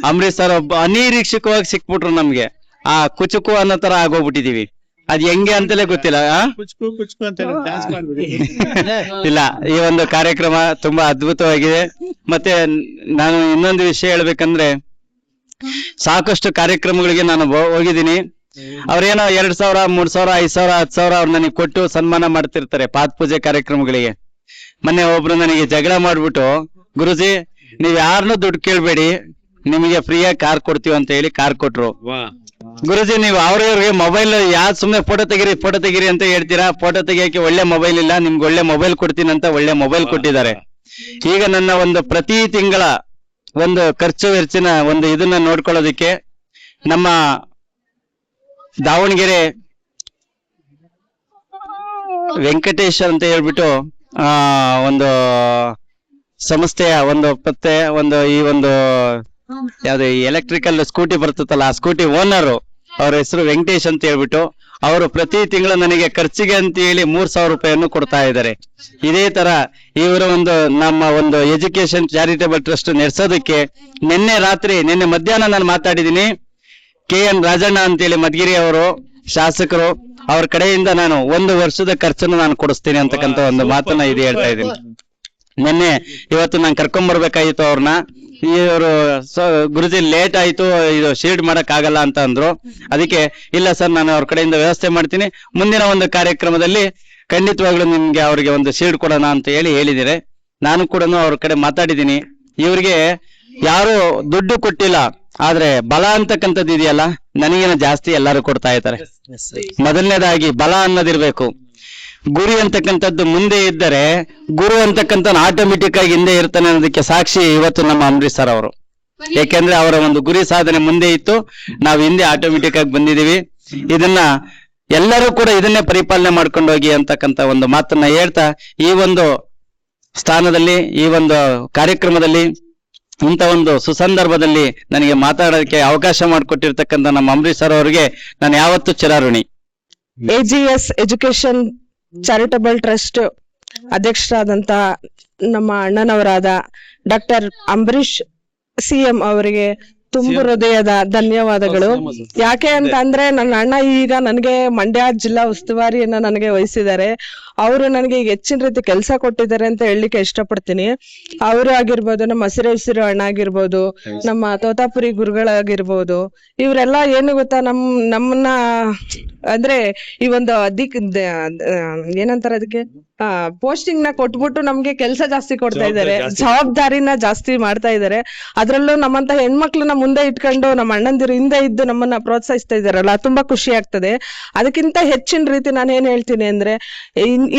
ಅಂಬರೀಷ್ ಸರ್ ಒಬ್ಬ ಅನಿರೀಕ್ಷಕವಾಗಿ ಸಿಕ್ಬಿಟ್ರು ನಮ್ಗೆ. ಆ ಕುಚುಕು ಅನ್ನೋ ತರ ಆಗೋಗ್ಬಿಟ್ಟಿದೀವಿ. ಅದ್ ಹೆಂಗೆ ಅಂತಲೇ ಗೊತ್ತಿಲ್ಲ. ಇಲ್ಲ, ಈ ಒಂದು ಕಾರ್ಯಕ್ರಮ ತುಂಬಾ ಅದ್ಭುತವಾಗಿದೆ. ಮತ್ತೆ ನಾನು ಇನ್ನೊಂದು ವಿಷಯ ಹೇಳ್ಬೇಕಂದ್ರೆ, ಸಾಕಷ್ಟು ಕಾರ್ಯಕ್ರಮಗಳಿಗೆ ನಾನು ಹೋಗಿದ್ದೀನಿ. ಅವ್ರೇನೋ 2,000, 3,000, 5,000, 10,000 ಅವ್ರು ನನಗೆ ಕೊಟ್ಟು ಸನ್ಮಾನ ಮಾಡ್ತಿರ್ತಾರೆ ಪಾದ ಪೂಜೆ ಕಾರ್ಯಕ್ರಮಗಳಿಗೆ. ಮೊನ್ನೆ ಒಬ್ರು ನನಗೆ ಜಗಳ ಮಾಡ್ಬಿಟ್ಟು, ಗುರುಜಿ ನೀವ್ ಯಾರನ್ನೂ ದುಡ್ಡು ಕೇಳ್ಬೇಡಿ, ನಿಮಗೆ ಫ್ರೀಯಾಗಿ ಕಾರ್ ಕೊಡ್ತೀವಿ ಅಂತ ಹೇಳಿ ಕಾರ್ ಕೊಟ್ರು. ಗುರುಜಿ ನೀವು ಅವ್ರವ್ರಿಗೆ ಮೊಬೈಲ್ ಸುಮ್ನೆ ಫೋಟೋ ತೆಗಿರಿ ಅಂತ ಹೇಳ್ತೀರಾ, ಫೋಟೋ ತೆಗಿಯಕ್ಕೆ ಒಳ್ಳೆ ಮೊಬೈಲ್ ಇಲ್ಲ, ನಿಮ್ಗೆ ಒಳ್ಳೆ ಮೊಬೈಲ್ ಕೊಡ್ತೀನಿ ಅಂತ ಒಳ್ಳೆ ಮೊಬೈಲ್ ಕೊಟ್ಟಿದ್ದಾರೆ. ಈಗ ನನ್ನ ಒಂದು ಪ್ರತಿ ತಿಂಗಳ ಒಂದು ಖರ್ಚು ವೆಚ್ಚಿನ ಒಂದು ಇದನ್ನ ನೋಡ್ಕೊಳ್ಳೋದಿಕ್ಕೆ ನಮ್ಮ ದಾವಣಗೆರೆ ವೆಂಕಟೇಶ್ ಅಂತ ಹೇಳ್ಬಿಟ್ಟು ಒಂದು ಸಂಸ್ಥೆಯ ಒಂದು ಈ ಒಂದು ಯಾವ್ದು ಎಲೆಕ್ಟ್ರಿಕಲ್ ಸ್ಕೂಟಿ ಬರ್ತದಲ್ಲ, ಆ ಸ್ಕೂಟಿ ಓನರ್, ಅವ್ರ ಹೆಸರು ವೆಂಕಟೇಶ್ ಅಂತ ಹೇಳ್ಬಿಟ್ಟು, ಅವರು ಪ್ರತಿ ತಿಂಗಳು ನನಗೆ ಖರ್ಚಿಗೆ ಅಂತ ಹೇಳಿ 3,000 ರೂಪಾಯಿಯನ್ನು ಕೊಡ್ತಾ ಇದ್ದಾರೆ. ಇದೇ ತರ ಇವರ ಒಂದು ನಮ್ಮ ಒಂದು ಎಜುಕೇಶನ್ ಚಾರಿಟೇಬಲ್ ಟ್ರಸ್ಟ್ ನಡೆಸೋದಕ್ಕೆ ನಿನ್ನೆ ಮಧ್ಯಾಹ್ನ ನಾನು ಮಾತಾಡಿದೀನಿ. KN ರಾಜಣ್ಣ ಅಂತೇಳಿ ಮಧುಗಿರಿ ಅವರು ಶಾಸಕರು, ಅವ್ರ ಕಡೆಯಿಂದ ನಾನು 1 ವರ್ಷದ ಖರ್ಚನ್ನು ನಾನು ಕೊಡಿಸ್ತೀನಿ ಅಂತಕ್ಕಂಥ ಒಂದು ಮಾತನ್ನ ಇದು ಹೇಳ್ತಾ ಇದ್ದೀನಿ. ಇವತ್ತು ನಾನು ಕರ್ಕೊಂಡ್ಬರ್ಬೇಕಾಗಿತ್ತು ಅವ್ರನ್ನ. ಇವರು ಗುರುಜಿ ಲೇಟ್ ಆಯ್ತು, ಇದು ಶೀಲ್ಡ್ ಮಾಡಕ್ ಆಗಲ್ಲ ಅಂತ ಅಂದ್ರು. ಅದಕ್ಕೆ ಇಲ್ಲ ಸರ್, ನಾನು ಅವ್ರ ಕಡೆಯಿಂದ ವ್ಯವಸ್ಥೆ ಮಾಡ್ತೀನಿ, ಮುಂದಿನ ಒಂದು ಕಾರ್ಯಕ್ರಮದಲ್ಲಿ ಖಂಡಿತವಾಗ್ಲೂ ನಿಮ್ಗೆ ಅವ್ರಿಗೆ ಒಂದು ಶೀಲ್ಡ್ ಕೊಡೋಣ ಅಂತ ಹೇಳಿದಿರೆ. ನಾನು ಕೂಡ ಅವ್ರ ಕಡೆ ಮಾತಾಡಿದೀನಿ. ಇವ್ರಿಗೆ ಯಾರು ದುಡ್ಡು ಕೊಟ್ಟಿಲ್ಲ, ಆದ್ರೆ ಬಲ ಅಂತಕ್ಕಂಥದ್ದು ಇದೆಯಲ್ಲ, ನನಗೇನ ಜಾಸ್ತಿ ಎಲ್ಲರೂ ಕೊಡ್ತಾ ಇದ್ದಾರೆ. ಮೊದಲನೇದಾಗಿ ಬಲ ಅನ್ನೋದಿರ್ಬೇಕು. ಗುರಿ ಅಂತಕ್ಕಂಥದ್ದು ಮುಂದೆ ಇದ್ದರೆ ಗುರು ಅಂತಕ್ಕಂಥ ಆಟೋಮೆಟಿಕ್ ಆಗಿ ಹಿಂದೆ ಇರ್ತಾನೆ ಅನ್ನೋದಕ್ಕೆ ಸಾಕ್ಷಿ ಇವತ್ತು ನಮ್ಮ ಅಂಬರೀಷ್ ಸರ್ ಅವರು. ಯಾಕೆಂದ್ರೆ ಅವರ ಒಂದು ಗುರಿ ಸಾಧನೆ ಮುಂದೆ ಇತ್ತು, ನಾವು ಹಿಂದೆ ಆಟೋಮೆಟಿಕ್ ಆಗಿ ಬಂದಿದೀವಿ. ಇದನ್ನ ಎಲ್ಲರೂ ಕೂಡ ಇದನ್ನೇ ಪರಿಪಾಲನೆ ಮಾಡ್ಕೊಂಡು ಹೋಗಿ ಅಂತಕ್ಕಂಥ ಒಂದು ಮಾತನ್ನ ಹೇಳ್ತಾ, ಈ ಒಂದು ಸ್ಥಾನದಲ್ಲಿ, ಈ ಒಂದು ಕಾರ್ಯಕ್ರಮದಲ್ಲಿ, ಇಂಥ ಒಂದು ಸುಸಂದರ್ಭದಲ್ಲಿ ನನಗೆ ಮಾತಾಡೋದಕ್ಕೆ ಅವಕಾಶ ಮಾಡಿಕೊಟ್ಟಿರ್ತಕ್ಕಂಥ ನಮ್ಮ ಅಂಬರೀಷ್ ಸರ್ ಅವರಿಗೆ ನಾನು ಯಾವತ್ತೂ ಚಿರಾಋಣಿ. AGS ಎಜುಕೇಶನ್ ಚಾರಿಟಬಲ್ ಟ್ರಸ್ಟ್ ಅಧ್ಯಕ್ಷರಾದಂತ ನಮ್ಮ ಅಣ್ಣನವರಾದ ಡಾಕ್ಟರ್ ಅಂಬರೀಷ್ CM ಅವರಿಗೆ ತುಂಬು ಹೃದಯದ ಧನ್ಯವಾದಗಳು. ಯಾಕೆ ಅಂತ ಅಂದ್ರೆ ನನ್ನ ಅಣ್ಣ ಈಗ ನನಗೆ ಮಂಡ್ಯ ಜಿಲ್ಲಾ ಉಸ್ತುವಾರಿಯನ್ನ ನನಗೆ ವಹಿಸಿದ್ದಾರೆ. ಅವರು ನನಗೆ ಹೆಚ್ಚಿನ ರೀತಿ ಕೆಲಸ ಕೊಟ್ಟಿದ್ದಾರೆ ಅಂತ ಹೇಳಲಿಕ್ಕೆ ಇಷ್ಟಪಡ್ತೀನಿ. ಅವರು ಆಗಿರ್ಬೋದು, ನಮ್ಮ ಹಸಿರು ಅಣ್ಣ ಆಗಿರ್ಬೋದು, ನಮ್ಮ ತೋತಾಪುರಿ ಗುರುಗಳಾಗಿರ್ಬೋದು, ಇವರೆಲ್ಲ ಏನು ಗೊತ್ತಾ, ನಮ್ಮನ್ನ ಅಂದ್ರೆ ಈ ಒಂದು ಏನಂತಾರೆ ಅದಕ್ಕೆ ಪೋಸ್ಟಿಂಗ್ ನ ಕೊಟ್ಬಿಟ್ಟು ನಮ್ಗೆ ಕೆಲಸ ಜಾಸ್ತಿ ಕೊಡ್ತಾ ಇದ್ದಾರೆ, ಜವಾಬ್ದಾರಿನ ಜಾಸ್ತಿ ಮಾಡ್ತಾ ಇದ್ದಾರೆ. ಅದ್ರಲ್ಲೂ ನಮ್ಮಂತ ಹೆಣ್ಮಕ್ಳನ್ನ ಮುಂದೆ ಇಟ್ಕೊಂಡು ನಮ್ಮ ಅಣ್ಣಂದಿರು ಹಿಂದೆ ಇದ್ದು ನಮ್ಮನ್ನ ಪ್ರೋತ್ಸಾಹಿಸ್ತಾ ಇದಾರಲ್ಲ, ತುಂಬಾ ಖುಷಿ ಆಗ್ತದೆ. ಅದಕ್ಕಿಂತ ಹೆಚ್ಚಿನ ರೀತಿ ನಾನು ಏನ್ ಹೇಳ್ತೀನಿ ಅಂದ್ರೆ,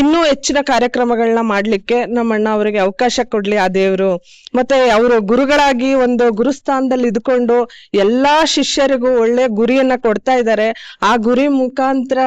ಇನ್ನೂ ಹೆಚ್ಚಿನ ಕಾರ್ಯಕ್ರಮಗಳನ್ನ ಮಾಡ್ಲಿಕ್ಕೆ ನಮ್ಮ ಅಣ್ಣ ಅವರಿಗೆ ಅವಕಾಶ ಕೊಡ್ಲಿ ಆ ದೇವ್ರು. ಮತ್ತೆ ಅವರು ಗುರುಗಳಾಗಿ ಒಂದು ಗುರುಸ್ಥಾನದಲ್ಲಿ ಇದ್ಕೊಂಡು ಎಲ್ಲಾ ಶಿಷ್ಯರಿಗೂ ಒಳ್ಳೆ ಗುರಿಯನ್ನ ಕೊಡ್ತಾ ಇದ್ದಾರೆ. ಆ ಗುರಿ ಮುಖಾಂತರ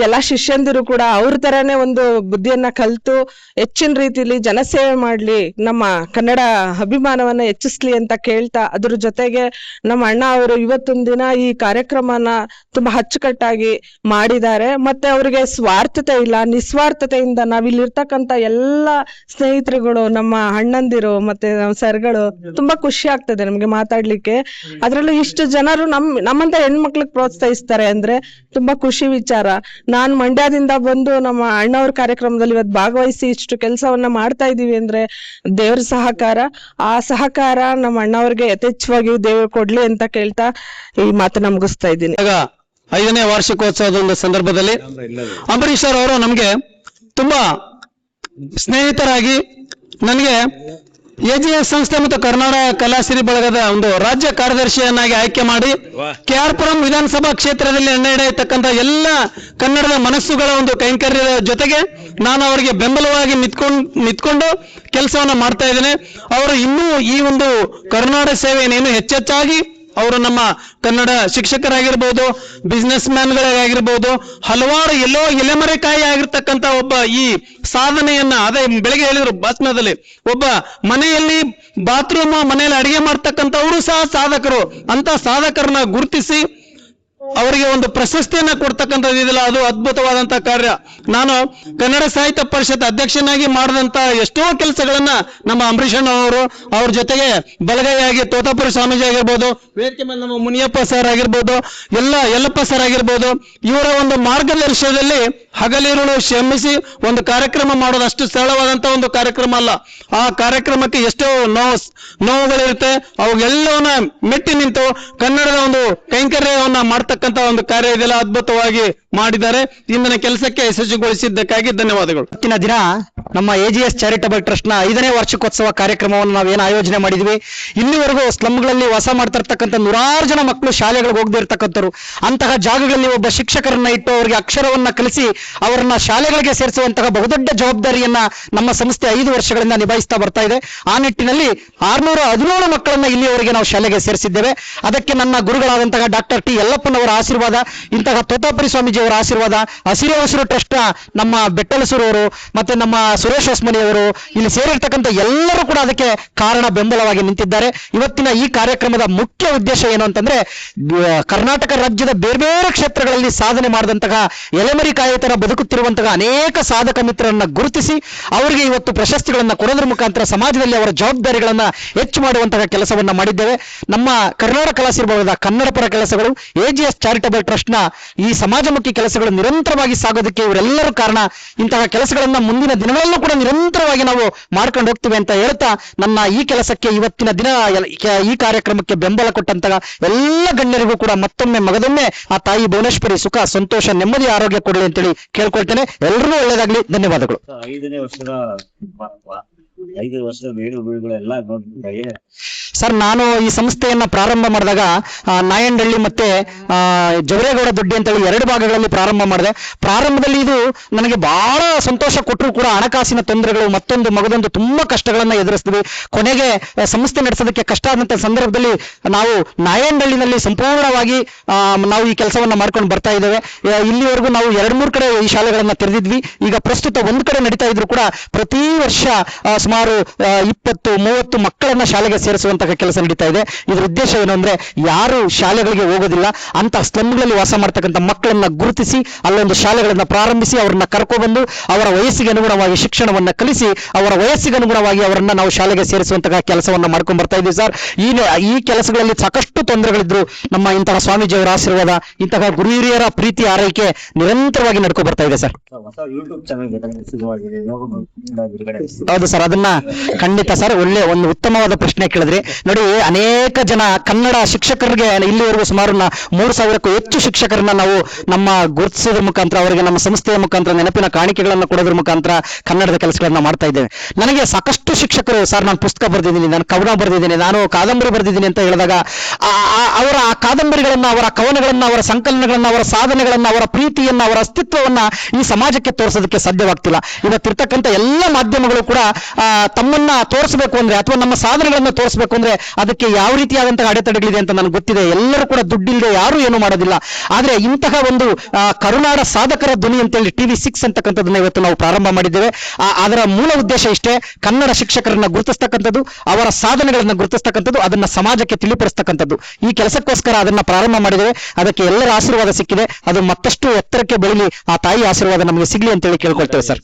ಎಲ್ಲಾ ಶಿಷ್ಯಂದಿರು ಕೂಡ ಅವ್ರ ತರಾನೇ ಒಂದು ಬುದ್ಧಿಯನ್ನ ಕಲ್ತು ಹೆಚ್ಚಿನ ರೀತಿಲಿ ಜನಸೇವೆ ಮಾಡ್ಲಿ, ನಮ್ಮ ಕನ್ನಡ ಅಭಿಮಾನವನ್ನ ಹೆಚ್ಚಿಸ್ಲಿ ಅಂತ ಕೇಳ್ತಾ, ಅದ್ರ ಜೊತೆಗೆ ನಮ್ಮ ಅಣ್ಣ ಅವರು ಇವತ್ತೊಂದ್ ದಿನ ಈ ಕಾರ್ಯಕ್ರಮನ ತುಂಬಾ ಅಚ್ಚುಕಟ್ಟಾಗಿ ಮಾಡಿದ್ದಾರೆ. ಮತ್ತೆ ಅವ್ರಿಗೆ ಸ್ವಾರ್ಥತೆ ಇಲ್ಲ, ನಿಸ್ವಾರ್ಥತೆಯಿಂದ ನಾವಿಲ್ಲಿರ್ತಕ್ಕಂತ ಎಲ್ಲಾ ಸ್ನೇಹಿತರುಗಳು, ನಮ್ಮ ಅಣ್ಣಂದಿರು ಮತ್ತೆ ಸರ್ಗಳು ತುಂಬಾ ಖುಷಿ ಆಗ್ತದೆ ನಮ್ಗೆ ಮಾತಾಡ್ಲಿಕ್ಕೆ. ಅದ್ರಲ್ಲೂ ಇಷ್ಟು ಜನರು ನಮ್ಮಂತ ಹೆಣ್ಮಕ್ಳಿಗೆ ಪ್ರೋತ್ಸಾಹಿಸ್ತಾರೆ ಅಂದ್ರೆ ತುಂಬಾ ಖುಷಿ ವಿಚಾರ. ನಾನ್ ಮಂಡ್ಯದಿಂದ ಬಂದು ನಮ್ಮ ಅಣ್ಣವ್ರ ಕಾರ್ಯಕ್ರಮದಲ್ಲಿ ಇವತ್ತು ಭಾಗವಹಿಸಿ ಇಷ್ಟು ಕೆಲಸವನ್ನ ಮಾಡ್ತಾ ಇದೀವಿ ಅಂದ್ರೆ ದೇವ್ರ ಸಹಕಾರ. ಆ ಸಹಕಾರ ನಮ್ಮ ಅಣ್ಣವ್ರಿಗೆ ಯಥೇಚ್ಛವಾಗಿ ದೇವ್ರು ಕೊಡ್ಲಿ ಅಂತ ಕೇಳ್ತಾ ಈ ಮಾತನ್ನ ಮುಗಿಸ್ತಾ ಇದ್ದೀನಿ. 5ನೇ ವಾರ್ಷಿಕೋತ್ಸವದ ಒಂದು ಸಂದರ್ಭದಲ್ಲಿ ಅಂಬರೀಶ್ ಅವರು ನಮ್ಗೆ ತುಂಬಾ ಸ್ನೇಹಿತರಾಗಿ, ನನಗೆ AGS ಸಂಸ್ಥೆ ಮತ್ತು ಕರ್ನಾಟಕ ಕಲಾಸಿರಿ ಬಳಗದ ಒಂದು ರಾಜ್ಯ ಕಾರ್ಯದರ್ಶಿಯನ್ನಾಗಿ ಆಯ್ಕೆ ಮಾಡಿ KR ಪುರಂ ವಿಧಾನಸಭಾ ಕ್ಷೇತ್ರದಲ್ಲಿ ನಡೆಯತಕ್ಕಂಥ ಎಲ್ಲ ಕನ್ನಡದ ಮನಸ್ಸುಗಳ ಒಂದು ಕೈಂಕರ್ಯದ ಜೊತೆಗೆ ನಾನು ಅವರಿಗೆ ಬೆಂಬಲವಾಗಿ ನಿಂತ್ಕೊಂಡು ಕೆಲಸವನ್ನ ಮಾಡ್ತಾ ಇದ್ದೇನೆ. ಅವರು ಇನ್ನೂ ಈ ಒಂದು ಕರ್ನಾಟಕ ಸೇವೆಯನ್ನು ಹೆಚ್ಚೆಚ್ಚಾಗಿ ಅವರು ನಮ್ಮ ಕನ್ನಡ ಶಿಕ್ಷಕರಾಗಿರ್ಬೋದು, ಬಿಸ್ನೆಸ್ ಮ್ಯಾನ್ಗಳಾಗಿರ್ಬೋದು, ಹಲವಾರು ಎಲೆಮರೆಕಾಯಿ ಆಗಿರ್ತಕ್ಕಂಥ ಒಬ್ಬ ಈ ಸಾಧನೆಯನ್ನ, ಅದೇ ಬೆಳಗ್ಗೆ ಹೇಳಿದ್ರು ಭಾಷಣದಲ್ಲಿ, ಒಬ್ಬ ಮನೆಯಲ್ಲಿ ಬಾತ್ರೂಮ್ ಮನೆಯಲ್ಲಿ ಅಡಿಗೆ ಮಾಡ್ತಕ್ಕಂಥವರು ಸಹ ಸಾಧಕರು. ಅಂತ ಸಾಧಕರನ್ನ ಗುರುತಿಸಿ ಅವರಿಗೆ ಒಂದು ಪ್ರಶಸ್ತಿಯನ್ನ ಕೊಡ್ತಕ್ಕಂಥದ್ದು ಇದೆಯಲ್ಲ, ಅದು ಅದ್ಭುತವಾದಂತ ಕಾರ್ಯ. ನಾನು ಕನ್ನಡ ಸಾಹಿತ್ಯ ಪರಿಷತ್ ಅಧ್ಯಕ್ಷನಾಗಿ ಮಾಡಿದಂತ ಎಷ್ಟೋ ಕೆಲಸಗಳನ್ನ ನಮ್ಮ ಅಂಬರೀಷ್ ಅವರು, ಅವ್ರ ಜೊತೆಗೆ ಬಲಗೈಯಾಗಿ ತೋತಾಪುರ ಸ್ವಾಮೀಜಿ ಆಗಿರ್ಬೋದು, ವೇದಿಕೆ ಮೇಲೆ ನಮ್ಮ ಮುನಿಯಪ್ಪ ಸರ್ ಆಗಿರ್ಬೋದು, ಯಲ್ಲಪ್ಪ ಸರ್ ಆಗಿರ್ಬೋದು, ಇವರ ಒಂದು ಮಾರ್ಗದರ್ಶನದಲ್ಲಿ ಹಗಲಿರುಳು ಶ್ರಮಿಸಿ ಒಂದು ಕಾರ್ಯಕ್ರಮ ಮಾಡೋದು ಅಷ್ಟು ಸರಳವಾದಂತ ಒಂದು ಕಾರ್ಯಕ್ರಮ ಅಲ್ಲ. ಆ ಕಾರ್ಯಕ್ರಮಕ್ಕೆ ಎಷ್ಟೋ ನೋವುಗಳಿರುತ್ತೆ, ಅವಾಗೆಲ್ಲವನ್ನ ಮೆಟ್ಟಿ ನಿಂತು ಕನ್ನಡದ ಒಂದು ಕೈಂಕರ್ಯವನ್ನ ಮಾಡ್ತಕ್ಕಂತ ಒಂದು ಕಾರ್ಯ ಇದೆಲ್ಲ ಅದ್ಭುತವಾಗಿ ಮಾಡಿದ್ದಾರೆ. ಇಂದಿನ ಕೆಲಸಕ್ಕೆ ಯಶಸ್ವಿಗೊಳಿಸಿದ್ದಕ್ಕಾಗಿ ಧನ್ಯವಾದಗಳು. ಇವತ್ತಿನ ದಿನ ನಮ್ಮ AGS ಚಾರಿಟಬಲ್ ಟ್ರಸ್ಟ್ ನ 5ನೇ ವಾರ್ಷಿಕೋತ್ಸವ ಕಾರ್ಯಕ್ರಮವನ್ನು ನಾವೇನು ಆಯೋಜನೆ ಮಾಡಿದ್ವಿ. ಇಲ್ಲಿವರೆಗೂ ಸ್ಲಮ್ಗಳಲ್ಲಿ ವಾಸ ಮಾಡ್ತಿರ್ತಕ್ಕಂಥ ನೂರಾರು ಜನ ಮಕ್ಕಳು ಶಾಲೆಗಳಿಗೆ ಹೋಗದೇ ಇರ್ತಕ್ಕಂಥವ್ರು, ಅಂತಹ ಜಾಗಗಳಲ್ಲಿ ಒಬ್ಬ ಶಿಕ್ಷಕರನ್ನ ಇಟ್ಟು ಅವರಿಗೆ ಅಕ್ಷರವನ್ನ ಕಲಿಸಿ ಅವರನ್ನ ಶಾಲೆಗಳಿಗೆ ಸೇರಿಸುವಂತಹ ಬಹುದೊಡ್ಡ ಜವಾಬ್ದಾರಿಯನ್ನ ನಮ್ಮ ಸಂಸ್ಥೆ 5 ವರ್ಷಗಳಿಂದ ನಿಭಾಯಿಸ್ತಾ ಬರ್ತಾ ಇದೆ. ಆ ನಿಟ್ಟಿನಲ್ಲಿ 617 ಮಕ್ಕಳನ್ನ ಇಲ್ಲಿಯವರೆಗೆ ನಾವು ಶಾಲೆಗೆ ಸೇರಿಸಿದ್ದೇವೆ. ಅದಕ್ಕೆ ನನ್ನ ಗುರುಗಳಾದಂತಹ ಡಾಕ್ಟರ್ T. ಯಲ್ಲಪ್ಪನವರ ಆಶೀರ್ವಾದ, ಇಂತಹ ತೋತಾಪುರಿ ಸ್ವಾಮೀಜಿ ಅವರ ಆಶೀರ್ವಾದ, ಹಸಿರು ಟ್ರಸ್ಟ್ ನಮ್ಮ ಬೆಟ್ಟಲಸೂರವರು ಮತ್ತೆ ನಮ್ಮ ಸುರೇಶ್ ಹೊಸ್ಮನಿ ಅವರು, ಇಲ್ಲಿ ಸೇರಿರ್ತಕ್ಕಂಥ ಎಲ್ಲರೂ ಕೂಡ ಅದಕ್ಕೆ ಕಾರಣ ಬೆಂಬಲವಾಗಿ ನಿಂತಿದ್ದಾರೆ. ಇವತ್ತಿನ ಈ ಕಾರ್ಯಕ್ರಮದ ಮುಖ್ಯ ಉದ್ದೇಶ ಏನು ಅಂತಂದ್ರೆ, ಕರ್ನಾಟಕ ರಾಜ್ಯದ ಬೇರೆ ಬೇರೆ ಕ್ಷೇತ್ರಗಳಲ್ಲಿ ಸಾಧನೆ ಮಾಡಿದಂತಹ ಎಲೆಮರಿಕಾಯಿತರ ಬದುಕುತ್ತಿರುವಂತಹ ಅನೇಕ ಸಾಧಕ ಮಿತ್ರರನ್ನ ಗುರುತಿಸಿ ಅವರಿಗೆ ಇವತ್ತು ಪ್ರಶಸ್ತಿಗಳನ್ನ ಕೊಡೋದ್ರ ಮುಖಾಂತರ ಸಮಾಜದಲ್ಲಿ ಅವರ ಜವಾಬ್ದಾರಿಗಳನ್ನ ಹೆಚ್ಚು ಮಾಡುವಂತಹ ಕೆಲಸವನ್ನ ಮಾಡಿದ್ದೇವೆ. ನಮ್ಮ ಕರ್ನಾಟಕ ಕಲಾಸಿರ್ಬಹುದ ಕನ್ನಡ ಪರ ಕೆಲಸಗಳು, AGS ಚಾರಿಟಬಲ್ ಟ್ರಸ್ಟ್ ನ ಈ ಸಮಾಜಮುಖಿ ಕೆಲಸಗಳು ನಿರಂತರವಾಗಿ ಸಾಗೋದಕ್ಕೆ ಇವರೆಲ್ಲರೂ ಕಾರಣ. ಇಂತಹ ಕೆಲಸಗಳನ್ನ ಮುಂದಿನ ದಿನಗಳಲ್ಲೂ ಕೂಡ ನಿರಂತರವಾಗಿ ನಾವು ಮಾಡ್ಕೊಂಡು ಹೋಗ್ತೀವಿ ಅಂತ ಹೇಳ್ತಾ, ನನ್ನ ಈ ಕೆಲಸಕ್ಕೆ ಇವತ್ತಿನ ದಿನ ಈ ಕಾರ್ಯಕ್ರಮಕ್ಕೆ ಬೆಂಬಲ ಕೊಟ್ಟಂತಹ ಎಲ್ಲ ಗಣ್ಯರಿಗೂ ಕೂಡ ಮತ್ತೊಮ್ಮೆ ಮಗದೊಮ್ಮೆ ಆ ತಾಯಿ ಭುವನೇಶ್ವರಿ ಸುಖ, ಸಂತೋಷ, ನೆಮ್ಮದಿ, ಆರೋಗ್ಯ ಕೊಡಲಿ ಅಂತೇಳಿ ಕೇಳ್ಕೊಳ್ತೇನೆ. ಎಲ್ಲರಿಗೂ ಒಳ್ಳೇದಾಗ್ಲಿ. ಧನ್ಯವಾದಗಳು. 5 ವರ್ಷದ ಬೀಳುಗಳೆಲ್ಲ ಸರ್, ನಾನು ಈ ಸಂಸ್ಥೆಯನ್ನ ಪ್ರಾರಂಭ ಮಾಡಿದಾಗ ನಾಯಂಡಹಳ್ಳಿ ಮತ್ತೆ ಜವರೇಗೌಡ ದೊಡ್ಡಿ ಅಂತೇಳಿ 2 ಭಾಗಗಳಲ್ಲಿ ಪ್ರಾರಂಭ ಮಾಡಿದೆ. ಪ್ರಾರಂಭದಲ್ಲಿ ಇದು ನನಗೆ ಬಹಳ ಸಂತೋಷ ಕೊಟ್ಟರು ಕೂಡ ಹಣಕಾಸಿನ ತೊಂದರೆಗಳು, ಮತ್ತೊಂದು ಮಗದೊಂದು ತುಂಬಾ ಕಷ್ಟಗಳನ್ನ ಎದುರಿಸಿದ್ವಿ. ಕೊನೆಗೆ ಸಂಸ್ಥೆ ನಡೆಸೋದಕ್ಕೆ ಕಷ್ಟ ಆದಂತ ಸಂದರ್ಭದಲ್ಲಿ ನಾವು ನಾಯಂಡಹಳ್ಳಿನಲ್ಲಿ ಸಂಪೂರ್ಣವಾಗಿ ನಾವು ಈ ಕೆಲಸವನ್ನ ಮಾಡ್ಕೊಂಡು ಬರ್ತಾ ಇದ್ದೇವೆ. ಇಲ್ಲಿವರೆಗೂ ನಾವು 2-3 ಕಡೆ ಈ ಶಾಲೆಗಳನ್ನ ತೆರೆದಿದ್ವಿ. ಈಗ ಪ್ರಸ್ತುತ ಒಂದು ಕಡೆ ನಡೀತಾ ಇದ್ರು ಕೂಡ ಪ್ರತಿ ವರ್ಷ ಸುಮಾರು 20-30 ಮಕ್ಕಳನ್ನ ಶಾಲೆಗೆ ಸೇರಿಸುವಂತಹ ಕೆಲಸ ನಡೀತಾ ಇದೆ. ಇದ್ರ ಉದ್ದೇಶ ಏನು ಅಂದ್ರೆ, ಯಾರು ಶಾಲೆಗಳಿಗೆ ಹೋಗೋದಿಲ್ಲ ಅಂತ ಸ್ಲಮ್ಗಳಲ್ಲಿ ವಾಸ ಮಾಡ್ತಕ್ಕಂಥ ಮಕ್ಕಳನ್ನ ಗುರುತಿಸಿ ಅಲ್ಲೊಂದು ಶಾಲೆಗಳನ್ನ ಪ್ರಾರಂಭಿಸಿ ಅವರನ್ನ ಕರ್ಕೊಬಂದು ಅವರ ವಯಸ್ಸಿಗೆ ಅನುಗುಣವಾಗಿ ಶಿಕ್ಷಣವನ್ನ ಕಲಿಸಿ ಅವರ ವಯಸ್ಸಿಗೆ ಅನುಗುಣವಾಗಿ ಅವರನ್ನ ನಾವು ಶಾಲೆಗೆ ಸೇರಿಸುವಂತಹ ಕೆಲಸವನ್ನ ಮಾಡ್ಕೊಂಡ್ ಬರ್ತಾ ಇದ್ದೀವಿ ಸರ್. ಈ ಕೆಲಸಗಳಲ್ಲಿ ಸಾಕಷ್ಟು ತೊಂದರೆಗಳಿದ್ರು. ನಮ್ಮ ಇಂತಹ ಸ್ವಾಮೀಜಿಯವರ ಆಶೀರ್ವಾದ, ಇಂತಹ ಗುರು ಹಿರಿಯರ ಪ್ರೀತಿ ಆರೈಕೆ ನಿರಂತರವಾಗಿ ನಡ್ಕೊ ಬರ್ತಾ ಇದೆ ಸರ್. ಹೌದು ಸರ್, ಅದನ್ನ ಖಂಡಿತ ಸರ್. ಒಳ್ಳೆ ಒಂದು ಉತ್ತಮವಾದ ಪ್ರಶ್ನೆ ಕೇಳಿದ್ರಿ. ನೋಡಿ, ಅನೇಕ ಜನ ಕನ್ನಡ ಶಿಕ್ಷಕರಿಗೆ ಇಲ್ಲಿವರೆಗೂ ಸುಮಾರು 3000ಕ್ಕೂ ಹೆಚ್ಚು ಶಿಕ್ಷಕರನ್ನ ನಾವು ನಮ್ಮ ಗುರುತಿಸೋದ್ರ ಮುಖಾಂತರ, ಅವರಿಗೆ ನಮ್ಮ ಸಂಸ್ಥೆಯ ಮುಖಾಂತರ ನೆನಪಿನ ಕಾಣಿಕೆಗಳನ್ನ ಕೊಡೋದ್ರ ಮುಖಾಂತರ ಕನ್ನಡದ ಕೆಲಸಗಳನ್ನ ಮಾಡ್ತಾ ಇದ್ದೇವೆ. ನನಗೆ ಸಾಕಷ್ಟು ಶಿಕ್ಷಕರು, ಸರ್ ನಾನು ಪುಸ್ತಕ ಬರೆದಿದ್ದೀನಿ, ನಾನು ಕವನ ಬರೆದಿದ್ದೀನಿ, ನಾನು ಕಾದಂಬರಿ ಬರೆದಿದ್ದೀನಿ ಅಂತ ಹೇಳಿದಾಗ ಅವರ ಆ ಕಾದಂಬರಿಗಳನ್ನ, ಅವರ ಕವನಗಳನ್ನ, ಅವರ ಸಂಕಲನಗಳನ್ನ, ಅವರ ಸಾಧನೆಗಳನ್ನ, ಅವರ ಪ್ರೀತಿಯನ್ನ, ಅವರ ಅಸ್ತಿತ್ವವನ್ನ ಈ ಸಮಾಜಕ್ಕೆ ತೋರಿಸೋದಕ್ಕೆ ಸಾಧ್ಯವಾಗ್ತಿಲ್ಲ. ಇವತ್ತಿರ್ತಕ್ಕಂಥ ಎಲ್ಲ ಮಾಧ್ಯಮಗಳು ಕೂಡ ತಮ್ಮನ್ನ ತೋರಿಸಬೇಕು ಅಂದ್ರೆ, ಅಥವಾ ನಮ್ಮ ಸಾಧನೆಗಳನ್ನ ತೋರಿಸಬೇಕು ಅಂದ್ರೆ ಅಂತಂದ್ರೆ ಅದಕ್ಕೆ ಯಾವ ರೀತಿಯಾದಂತಹ ಅಡೆತಡೆಗಳಿದೆ ಅಂತ ನನಗೆ ಗೊತ್ತಿದೆ. ಎಲ್ಲರೂ ಕೂಡ ದುಡ್ಡಿಲ್ಲದೆ ಯಾರು ಏನು ಮಾಡೋದಿಲ್ಲ. ಆದ್ರೆ ಇಂತಹ ಒಂದು ಕರುನಾಡ ಸಾಧಕರ ಧ್ವನಿ ಅಂತೇಳಿ TV6 ಅಂತಕ್ಕಂಥದ್ದನ್ನ ಇವತ್ತು ನಾವು ಪ್ರಾರಂಭ ಮಾಡಿದ್ದೇವೆ. ಅದರ ಮೂಲ ಉದ್ದೇಶ ಇಷ್ಟೇ, ಕನ್ನಡ ಶಿಕ್ಷಕರನ್ನ ಗುರುತಿಸ್ತಕ್ಕಂಥದ್ದು, ಅವರ ಸಾಧನೆಗಳನ್ನ ಗುರುತಿಸ್ತಕ್ಕಂಥದ್ದು, ಅದನ್ನ ಸಮಾಜಕ್ಕೆ ತಿಳಿಪಡಿಸ್ತಕ್ಕಂಥದ್ದು. ಈ ಕೆಲಸಕ್ಕೋಸ್ಕರ ಅದನ್ನ ಪ್ರಾರಂಭ ಮಾಡಿದ್ದೇವೆ. ಅದಕ್ಕೆ ಎಲ್ಲರ ಆಶೀರ್ವಾದ ಸಿಕ್ಕಿದೆ. ಅದು ಮತ್ತಷ್ಟು ಎತ್ತರಕ್ಕೆ ಬೆಳೀಲಿ, ಆ ತಾಯಿ ಆಶೀರ್ವಾದ ನಮಗೆ ಸಿಗ್ಲಿ ಅಂತೇಳಿ ಕೇಳ್ಕೊಳ್ತೇವೆ ಸರ್.